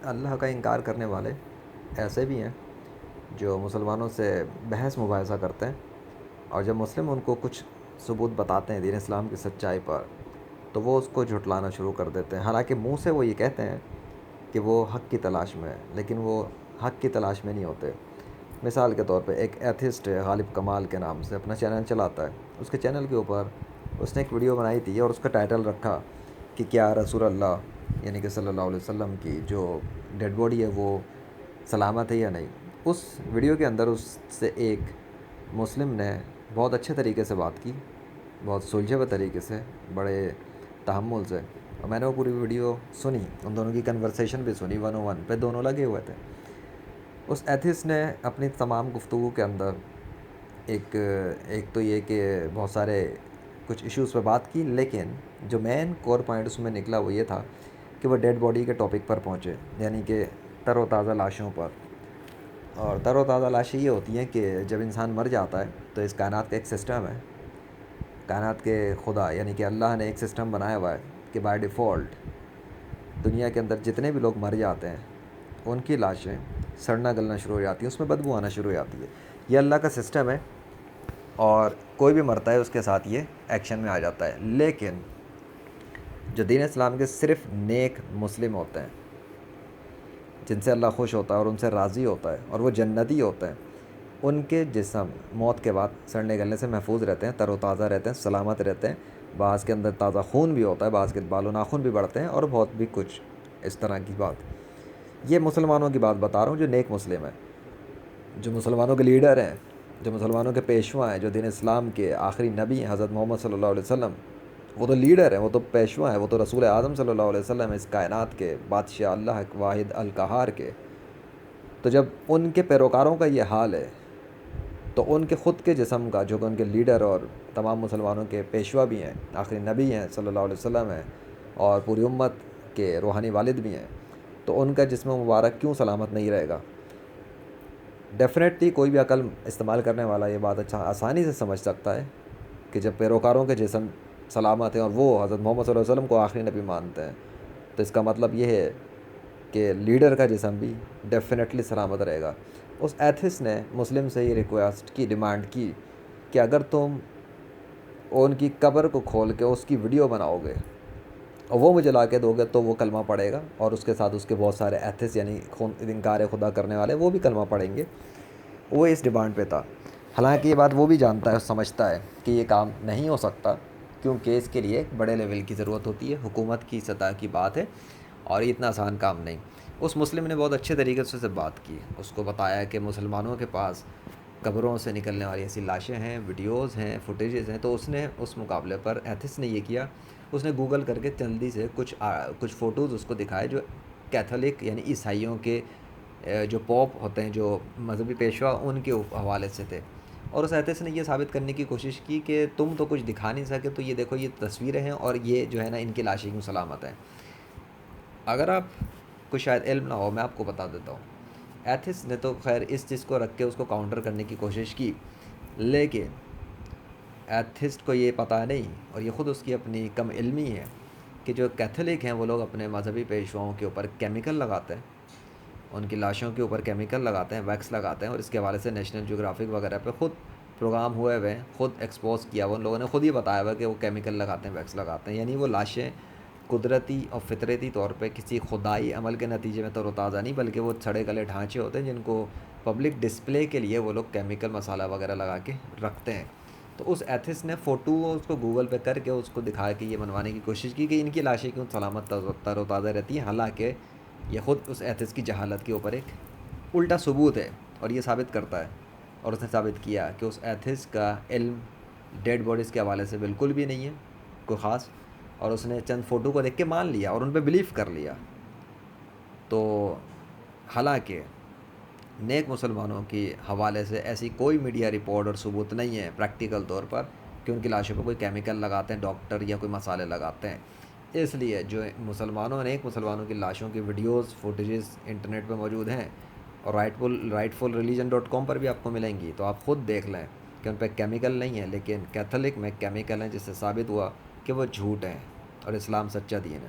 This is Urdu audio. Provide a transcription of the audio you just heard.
اللہ کا انکار کرنے والے ایسے بھی ہیں جو مسلمانوں سے بحث مباحثہ کرتے ہیں، اور جب مسلم ان کو کچھ ثبوت بتاتے ہیں دین اسلام کی سچائی پر، تو وہ اس کو جھٹلانا شروع کر دیتے ہیں، حالانکہ منہ سے وہ یہ کہتے ہیں کہ وہ حق کی تلاش میں ہے، لیکن وہ حق کی تلاش میں نہیں ہوتے۔ مثال کے طور پہ ایک ایتھسٹ ہے غالب کمال کے نام سے، اپنا چینل چلاتا ہے۔ اس کے چینل کے اوپر اس نے ایک ویڈیو بنائی تھی اور اس کا ٹائٹل رکھا کہ کیا رسول اللہ یعنی کہ صلی اللہ علیہ وسلم کی جو ڈیڈ باڈی ہے وہ سلامت ہے یا نہیں۔ اس ویڈیو کے اندر اس سے ایک مسلم نے بہت اچھے طریقے سے بات کی، بہت سلجھے ہوئے طریقے سے، بڑے تحمل سے، اور میں نے وہ پوری ویڈیو سنی، ان دونوں کی کنورسیشن بھی سنی، 101 پہ دونوں لگے ہوئے تھے۔ اس ایتھسٹ نے اپنی تمام گفتگو کے اندر ایک تو یہ کہ بہت سارے کچھ ایشوز پہ بات کی، لیکن جو مین کور پوائنٹ اس میں نکلا وہ یہ تھا کہ وہ ڈیڈ باڈی کے ٹاپک پر پہنچے، یعنی کہ تر و تازہ لاشوں پر۔ اور تر و تازہ لاشیں یہ ہوتی ہیں کہ جب انسان مر جاتا ہے تو اس کائنات کا ایک سسٹم ہے، کائنات کے خدا یعنی کہ اللہ نے ایک سسٹم بنایا ہوا ہے کہ بائی ڈیفالٹ دنیا کے اندر جتنے بھی لوگ مر جاتے ہیں ان کی لاشیں سڑنا گلنا شروع ہو جاتی ہیں، اس میں بدبو آنا شروع ہو جاتی ہے۔ یہ اللہ کا سسٹم ہے، اور کوئی بھی مرتا ہے اس کے ساتھ یہ ایکشن میں آ جاتا ہے۔ لیکن جو دین اسلام کے صرف نیک مسلم ہوتے ہیں، جن سے اللہ خوش ہوتا ہے اور ان سے راضی ہوتا ہے اور وہ جنتی ہوتے ہیں، ان کے جسم موت کے بعد سڑنے گلنے سے محفوظ رہتے ہیں، تر و تازہ رہتے ہیں، سلامت رہتے ہیں۔ بعض کے اندر تازہ خون بھی ہوتا ہے، بعض کے بال و ناخن بھی بڑھتے ہیں، اور بہت بھی کچھ اس طرح کی بات۔ یہ مسلمانوں کی بات بتا رہا ہوں جو نیک مسلم ہیں، جو مسلمانوں کے لیڈر ہیں، جو مسلمانوں کے پیشوا ہیں، جو دین اسلام کے آخری نبی ہیں حضرت محمد صلی اللہ علیہ وسلم۔ وہ تو لیڈر ہیں، وہ تو پیشوا ہیں، وہ تو رسول اعظم صلی اللہ علیہ وسلم اس کائنات کے بادشاہ، اللہ واحد القہار کے۔ تو جب ان کے پیروکاروں کا یہ حال ہے تو ان کے خود کے جسم کا، جو کہ ان کے لیڈر اور تمام مسلمانوں کے پیشوا بھی ہیں، آخری نبی ہیں صلی اللہ علیہ وسلم ہیں، اور پوری امت کے روحانی والد بھی ہیں، تو ان کا جسم مبارک کیوں سلامت نہیں رہے گا؟ ڈیفینیٹلی کوئی بھی عقل استعمال کرنے والا یہ بات آسانی سے سمجھ سکتا ہے کہ جب پیروکاروں کے جسم سلامت ہیں اور وہ حضرت محمد صلی اللہ علیہ وسلم کو آخری نبی مانتے ہیں، تو اس کا مطلب یہ ہے کہ لیڈر کا جسم بھی ڈیفینیٹلی سلامت رہے گا۔ اس ایتھسٹ نے مسلم سے یہ ریکویسٹ کی، ڈیمانڈ کی کہ اگر تم ان کی قبر کو کھول کے اس کی ویڈیو بناؤ گے اور وہ مجھے لا کے دو گے تو وہ کلمہ پڑھے گا، اور اس کے ساتھ اس کے بہت سارے ایتھسٹ یعنی انکار خدا کرنے والے وہ بھی کلمہ پڑھیں گے۔ وہ اس ڈیمانڈ پہ تھا، حالانکہ یہ بات وہ بھی جانتا ہے، سمجھتا ہے کہ یہ کام نہیں ہو سکتا، کیونکہ اس کے لیے ایک بڑے لیول کی ضرورت ہوتی ہے، حکومت کی سطح کی بات ہے، اور یہ اتنا آسان کام نہیں۔ اس مسلم نے بہت اچھے طریقے سے بات کی، اس کو بتایا کہ مسلمانوں کے پاس قبروں سے نکلنے والی ایسی لاشیں ہیں، ویڈیوز ہیں، فوٹیجز ہیں۔ تو اس نے اس مقابلے پر ایتھس نے یہ کیا، اس نے گوگل کر کے جلدی سے کچھ فوٹوز اس کو دکھائے جو کیتھولک یعنی عیسائیوں کے جو پوپ ہوتے ہیں، جو مذہبی پیشوا، ان کے حوالے سے تھے۔ اور اس ایتھس نے یہ ثابت کرنے کی کوشش کی کہ تم تو کچھ دکھا نہیں سکے، تو یہ دیکھو یہ تصویریں ہیں، اور یہ جو ہے نا ان کی لاشیں کیوں سلامت ہیں۔ اگر آپ کو شاید علم نہ ہو، میں آپ کو بتا دیتا ہوں۔ ایتھس نے تو خیر اس چیز کو رکھ کے اس کو کاؤنٹر کرنے کی کوشش کی، لیکن ایتھسٹ کو یہ پتہ نہیں، اور یہ خود اس کی اپنی کم علمی ہے، کہ جو کیتھولک ہیں وہ لوگ اپنے مذہبی پیشواؤں کے اوپر کیمیکل لگاتے ہیں، ان کی لاشوں کے اوپر کیمیکل لگاتے ہیں، ویکس لگاتے ہیں، اور اس کے حوالے سے نیشنل جیوگرافک وغیرہ پہ خود پروگرام ہوئے ہوئے ہیں، خود ایکسپوز کیا ہوا، ان لوگوں نے خود ہی بتایا ہوا کہ وہ کیمیکل لگاتے ہیں، ویکس لگاتے ہیں، یعنی وہ لاشیں قدرتی اور فطرتی طور پہ کسی خدائی عمل کے نتیجے میں تر و تازہ نہیں، بلکہ وہ سڑے گلے ڈھانچے ہوتے ہیں جن کو پبلک ڈسپلے کے لیے وہ لوگ کیمیکل مسالہ وغیرہ لگا کے رکھتے ہیں۔ تو اس ایتھس نے فوٹو اس کو گوگل پہ کر کے اس کو دکھا کے یہ منوانے کی کوشش کی کہ ان کی لاشیں کیوں سلامت تر و تازہ رہتی ہیں، حالانکہ یہ خود اس ایتھس کی جہالت کے اوپر ایک الٹا ثبوت ہے، اور یہ ثابت کرتا ہے۔ اور اس نے ثابت کیا کہ اس ایتھس کا علم ڈیڈ باڈیز کے حوالے سے بالکل بھی نہیں ہے کوئی خاص، اور اس نے چند فوٹو کو دیکھ کے مان لیا اور ان پہ بلیف کر لیا۔ تو حالانکہ نیک مسلمانوں کے حوالے سے ایسی کوئی میڈیا رپورٹ اور ثبوت نہیں ہے پریکٹیکل طور پر کہ ان کی لاشوں پہ کوئی کیمیکل لگاتے ہیں ڈاکٹر یا کوئی مسالے لگاتے ہیں۔ اس لیے جو مسلمانوں نیک مسلمانوں کی لاشوں کی ویڈیوز فوٹیجز انٹرنیٹ پہ موجود ہیں، اور rightfulreligion.com پر بھی آپ کو ملیں گی، تو آپ خود دیکھ لیں کہ ان پہ کیمیکل نہیں ہے، لیکن کیتھولک میں کیمیکل ہیں، جس سے ثابت ہوا کہ وہ جھوٹ ہیں اور اسلام سچا دین ہے۔